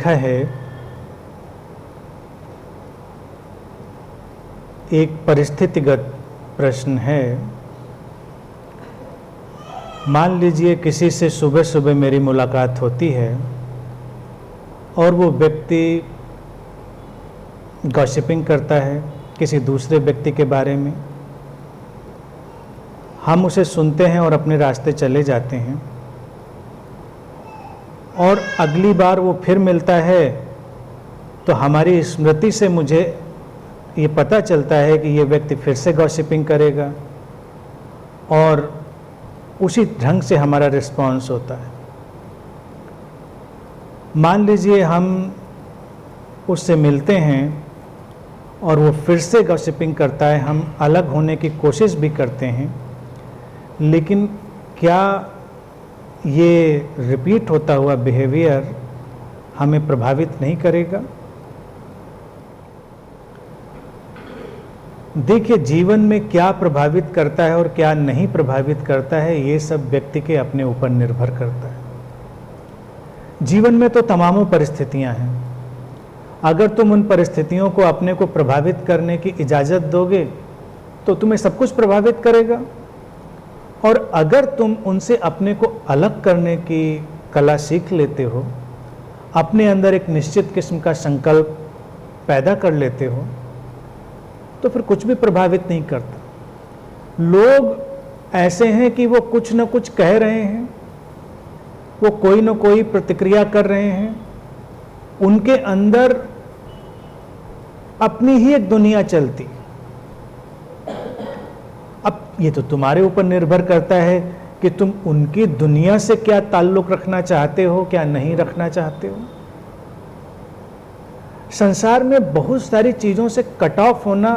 लिखा है, एक परिस्थितिगत प्रश्न है। मान लीजिए किसी से सुबह सुबह मेरी मुलाकात होती है और वो व्यक्ति गॉसिपिंग करता है किसी दूसरे व्यक्ति के बारे में। हम उसे सुनते हैं और अपने रास्ते चले जाते हैं, और अगली बार वो फिर मिलता है तो हमारी स्मृति से मुझे ये पता चलता है कि ये व्यक्ति फिर से गॉसिपिंग करेगा, और उसी ढंग से हमारा रिस्पॉन्स होता है। मान लीजिए हम उससे मिलते हैं और वो फिर से गॉसिपिंग करता है, हम अलग होने की कोशिश भी करते हैं, लेकिन क्या ये रिपीट होता हुआ बिहेवियर हमें प्रभावित नहीं करेगा? देखिए, जीवन में क्या प्रभावित करता है और क्या नहीं प्रभावित करता है, ये सब व्यक्ति के अपने ऊपर निर्भर करता है। जीवन में तो तमामों परिस्थितियां हैं। अगर तुम उन परिस्थितियों को अपने को प्रभावित करने की इजाज़त दोगे तो तुम्हें सब कुछ प्रभावित करेगा, और अगर तुम उनसे अपने को अलग करने की कला सीख लेते हो, अपने अंदर एक निश्चित किस्म का संकल्प पैदा कर लेते हो, तो फिर कुछ भी प्रभावित नहीं करता। लोग ऐसे हैं कि वो कुछ न कुछ कह रहे हैं, वो कोई न कोई प्रतिक्रिया कर रहे हैं, उनके अंदर अपनी ही एक दुनिया चलती। अब ये तो तुम्हारे ऊपर निर्भर करता है कि तुम उनकी दुनिया से क्या ताल्लुक रखना चाहते हो, क्या नहीं रखना चाहते हो। संसार में बहुत सारी चीज़ों से कट ऑफ होना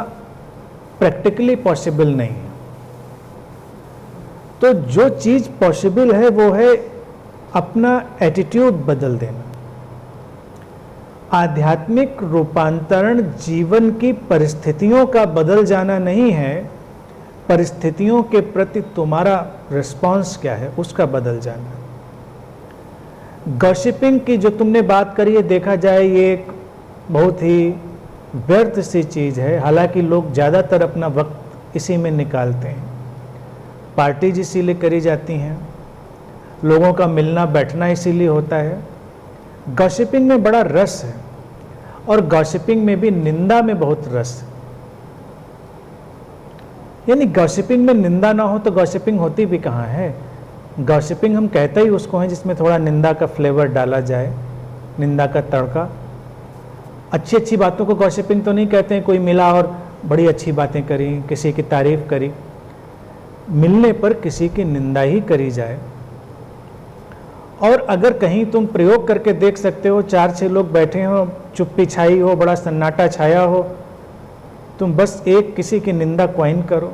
प्रैक्टिकली पॉसिबल नहीं है। तो जो चीज़ पॉसिबल है वो है अपना एटीट्यूड बदल देना। आध्यात्मिक रूपांतरण जीवन की परिस्थितियों का बदल जाना नहीं है, परिस्थितियों के प्रति तुम्हारा रिस्पॉन्स क्या है उसका बदल जाना। गॉसिपिंग की जो तुमने बात करी है, देखा जाए ये एक बहुत ही व्यर्थ सी चीज़ है। हालांकि लोग ज़्यादातर अपना वक्त इसी में निकालते हैं। पार्टीज इसीलिए करी जाती हैं, लोगों का मिलना बैठना इसीलिए होता है। गॉसिपिंग में बड़ा रस है, और गॉसिपिंग में भी निंदा में बहुत रस है। यानी गॉसिपिंग में निंदा ना हो तो गॉसिपिंग होती भी कहाँ है। गॉसिपिंग हम कहते ही उसको हैं जिसमें थोड़ा निंदा का फ्लेवर डाला जाए, निंदा का तड़का। अच्छी अच्छी बातों को गॉसिपिंग तो नहीं कहते हैं। कोई मिला और बड़ी अच्छी बातें करी, किसी की तारीफ करी। मिलने पर किसी की निंदा ही करी जाए। और अगर कहीं तुम प्रयोग करके देख सकते हो, 4-6 लोग बैठे हो, चुप्पी छाई हो, बड़ा सन्नाटा छाया हो, तुम बस एक किसी की निंदा क्वाइन करो,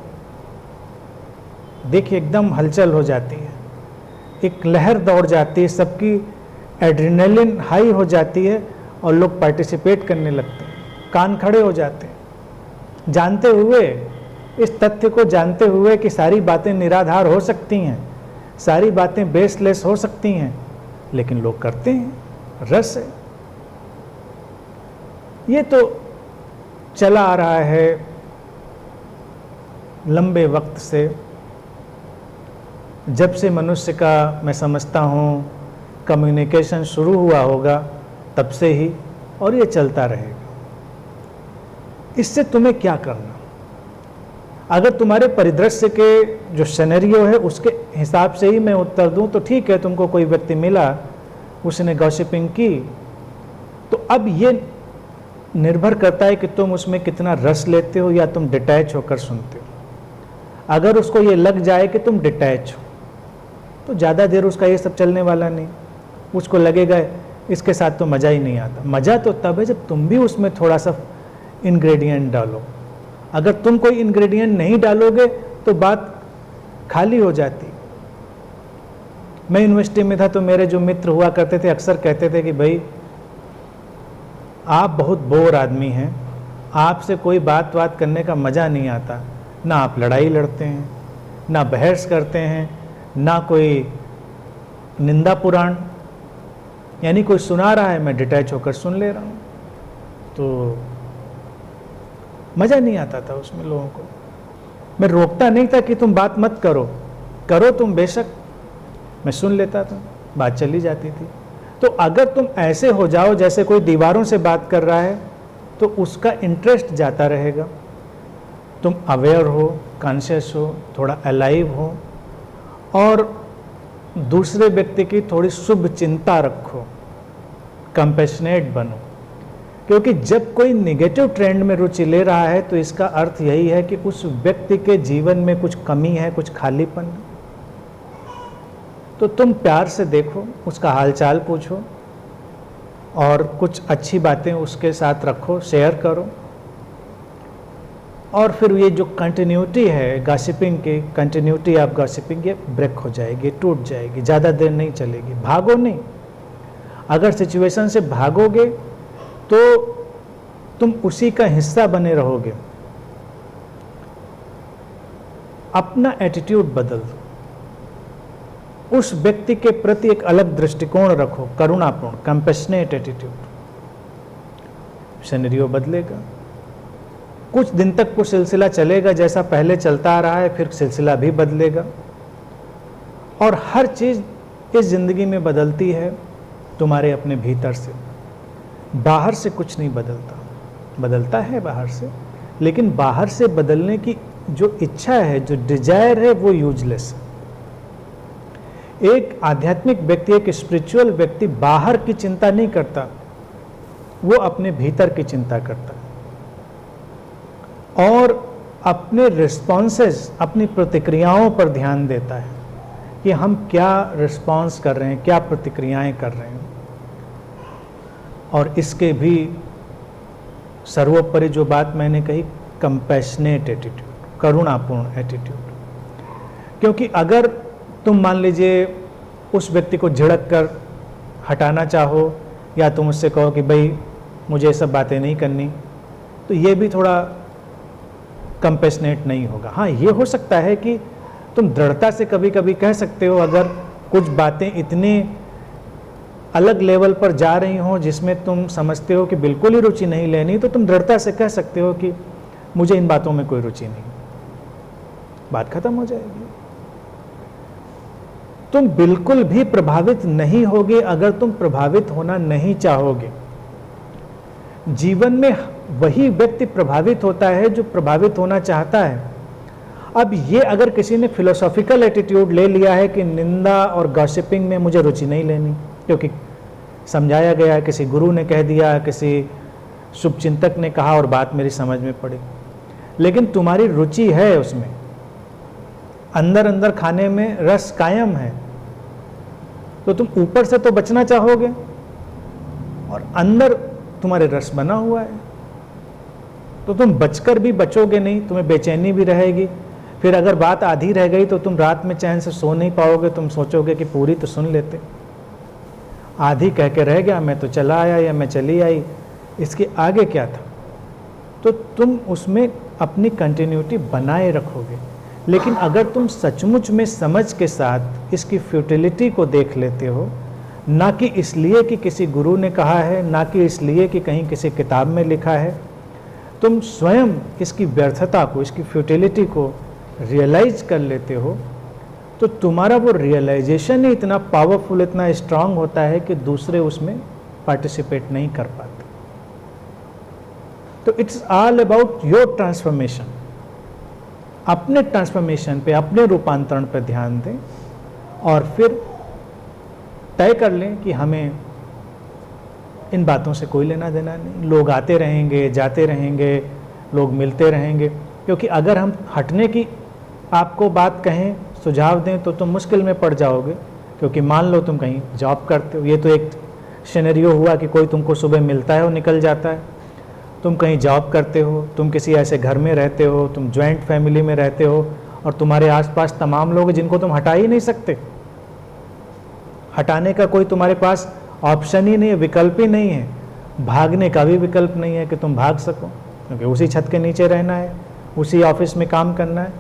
देखिए एकदम हलचल हो जाती है, एक लहर दौड़ जाती है, सबकी एड्रेनलिन हाई हो जाती है और लोग पार्टिसिपेट करने लगते हैं, कान खड़े हो जाते हैं, जानते हुए, इस तथ्य को जानते हुए कि सारी बातें निराधार हो सकती हैं, सारी बातें बेसलेस हो सकती हैं, लेकिन लोग करते हैं, रस है। ये तो चला आ रहा है लंबे वक्त से, जब से मनुष्य का मैं समझता हूँ कम्युनिकेशन शुरू हुआ होगा तब से ही, और ये चलता रहेगा। इससे तुम्हें क्या करना? अगर तुम्हारे परिदृश्य के जो सिनेरियो है उसके हिसाब से ही मैं उत्तर दूं तो ठीक है, तुमको कोई व्यक्ति मिला, उसने गॉसिपिंग की, तो अब ये निर्भर करता है कि तुम उसमें कितना रस लेते हो या तुम डिटैच होकर सुनते हो। अगर उसको ये लग जाए कि तुम डिटैच हो तो ज़्यादा देर उसका ये सब चलने वाला नहीं। उसको लगेगा इसके साथ तो मज़ा ही नहीं आता। मज़ा तो तब है जब तुम भी उसमें थोड़ा सा इंग्रेडिएंट डालो। अगर तुम कोई इंग्रेडिएंट नहीं डालोगे तो बात खाली हो जाती। मैं यूनिवर्सिटी में था तो मेरे जो मित्र हुआ करते थे अक्सर कहते थे कि भाई आप बहुत बोर आदमी हैं, आपसे कोई बात करने का मज़ा नहीं आता। ना आप लड़ाई लड़ते हैं, ना बहस करते हैं, ना कोई निंदा पुराण, यानी कोई सुना रहा है, मैं डिटैच होकर सुन ले रहा हूँ, तो मज़ा नहीं आता था उसमें लोगों को। मैं रोकता नहीं था कि तुम बात मत करो, करो तुम बेशक, मैं सुन लेता था, बात चली जाती थी। तो अगर तुम ऐसे हो जाओ जैसे कोई दीवारों से बात कर रहा है, तो उसका इंटरेस्ट जाता रहेगा। तुम अवेयर हो, कॉन्शियस हो, थोड़ा अलाइव हो, और दूसरे व्यक्ति की थोड़ी शुभ चिंता रखो, कंपैशनेट बनो। क्योंकि जब कोई नेगेटिव ट्रेंड में रुचि ले रहा है तो इसका अर्थ यही है कि उस व्यक्ति के जीवन में कुछ कमी है, कुछ खालीपन है। तो तुम प्यार से देखो, उसका हालचाल पूछो, और कुछ अच्छी बातें उसके साथ रखो, शेयर करो। और फिर ये जो कंटिन्यूटी है गॉसिपिंग की, कंटिन्यूटी ऑफ गॉसिपिंग, ये ब्रेक हो जाएगी, टूट जाएगी, ज़्यादा देर नहीं चलेगी। भागो नहीं। अगर सिचुएशन से भागोगे तो तुम उसी का हिस्सा बने रहोगे। अपना एटीट्यूड बदल दो, उस व्यक्ति के प्रति एक अलग दृष्टिकोण रखो, करुणापूर्ण, कंपैशनेट एटीट्यूड। सिनेरियो बदलेगा। कुछ दिन तक वो सिलसिला चलेगा जैसा पहले चलता आ रहा है, फिर सिलसिला भी बदलेगा। और हर चीज़ इस जिंदगी में बदलती है तुम्हारे अपने भीतर से, बाहर से कुछ नहीं बदलता। बदलता है बाहर से, लेकिन बाहर से बदलने की जो इच्छा है, जो डिजायर है, वो यूजलेस है। एक आध्यात्मिक व्यक्ति, एक स्पिरिचुअल व्यक्ति बाहर की चिंता नहीं करता, वो अपने भीतर की चिंता करता है और अपने रिस्पॉन्सेस, अपनी प्रतिक्रियाओं पर ध्यान देता है कि हम क्या रिस्पॉन्स कर रहे हैं, क्या प्रतिक्रियाएं कर रहे हैं। और इसके भी सर्वोपरि जो बात मैंने कही, कंपैशनेट एटीट्यूड, करुणापूर्ण एटीट्यूड। क्योंकि अगर तुम मान लीजिए उस व्यक्ति को झिड़क कर हटाना चाहो, या तुम उससे कहो कि भाई मुझे ये सब बातें नहीं करनी, तो ये भी थोड़ा कंपैशनेट नहीं होगा। हाँ, ये हो सकता है कि तुम दृढ़ता से कभी कभी कह सकते हो, अगर कुछ बातें इतनी अलग लेवल पर जा रही हों जिसमें तुम समझते हो कि बिल्कुल ही रुचि नहीं लेनी, तो तुम दृढ़ता से कह सकते हो कि मुझे इन बातों में कोई रुचि नहीं। बात खत्म हो जाएगी। तुम बिल्कुल भी प्रभावित नहीं होगे अगर तुम प्रभावित होना नहीं चाहोगे। जीवन में वही व्यक्ति प्रभावित होता है जो प्रभावित होना चाहता है। अब ये अगर किसी ने फिलोसॉफिकल एटीट्यूड ले लिया है कि निंदा और गॉसिपिंग में मुझे रुचि नहीं लेनी, क्योंकि समझाया गया, किसी गुरु ने कह दिया, किसी शुभचिंतक ने कहा और बात मेरी समझ में पड़ी, लेकिन तुम्हारी रुचि है उसमें, अंदर अंदर खाने में रस कायम है, तो तुम ऊपर से तो बचना चाहोगे और अंदर तुम्हारे रस बना हुआ है, तो तुम बचकर भी बचोगे नहीं, तुम्हें बेचैनी भी रहेगी। फिर अगर बात आधी रह गई तो तुम रात में चैन से सो नहीं पाओगे, तुम सोचोगे कि पूरी तो सुन लेते, आधी कह के रह गया, मैं तो चला आया या मैं चली आई, इसके आगे क्या था। तो तुम उसमें अपनी कंटिन्यूटी बनाए रखोगे। लेकिन अगर तुम सचमुच में समझ के साथ इसकी फ्यूटिलिटी को देख लेते हो, ना कि इसलिए कि किसी गुरु ने कहा है, ना कि इसलिए कि कहीं किसी किताब में लिखा है, तुम स्वयं इसकी व्यर्थता को, इसकी फ्यूटिलिटी को रियलाइज कर लेते हो, तो तुम्हारा वो रियलाइजेशन ही इतना पावरफुल, इतना स्ट्रांग होता है कि दूसरे उसमें पार्टिसिपेट नहीं कर पाते। तो it's all about your transformation. अपने ट्रांसफॉर्मेशन पे, अपने रूपांतरण पे ध्यान दें और फिर तय कर लें कि हमें इन बातों से कोई लेना देना नहीं। लोग आते रहेंगे, जाते रहेंगे, लोग मिलते रहेंगे, क्योंकि अगर हम हटने की आपको बात कहें, सुझाव दें, तो तुम मुश्किल में पड़ जाओगे। क्योंकि मान लो तुम कहीं जॉब करते हो, ये तो एक सिनेरियो हुआ कि कोई तुमको सुबह मिलता है और निकल जाता है। तुम कहीं जॉब करते हो, तुम किसी ऐसे घर में रहते हो, तुम जॉइंट फैमिली में रहते हो और तुम्हारे आसपास तमाम लोग जिनको तुम हटा ही नहीं सकते, हटाने का कोई तुम्हारे पास ऑप्शन ही नहीं है, विकल्प ही नहीं है, भागने का भी विकल्प नहीं है कि तुम भाग सको, क्योंकि उसी छत के नीचे रहना है, उसी ऑफिस में काम करना है।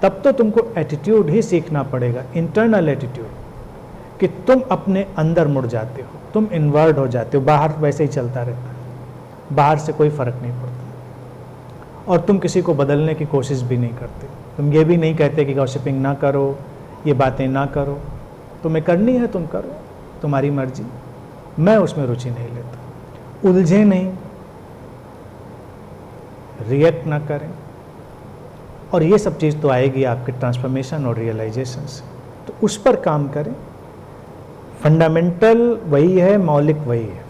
तब तो तुमको एटीट्यूड ही सीखना पड़ेगा, इंटरनल एटीट्यूड, कि तुम अपने अंदर मुड़ जाते हो, तुम इनवर्ड हो जाते हो, बाहर वैसे ही चलता रहता है, बाहर से कोई फर्क नहीं पड़ता और तुम किसी को बदलने की कोशिश भी नहीं करते। तुम ये भी नहीं कहते कि गॉसिपिंग ना करो, ये बातें ना करो, तुम्हें करनी है तुम करो, तुम्हारी मर्जी, मैं उसमें रुचि नहीं लेता। उलझे नहीं, रिएक्ट ना करें, और ये सब चीज़ तो आएगी आपके ट्रांसफॉर्मेशन और रियलाइजेशन से, तो उस पर काम करें। फंडामेंटल वही है, मौलिक वही है।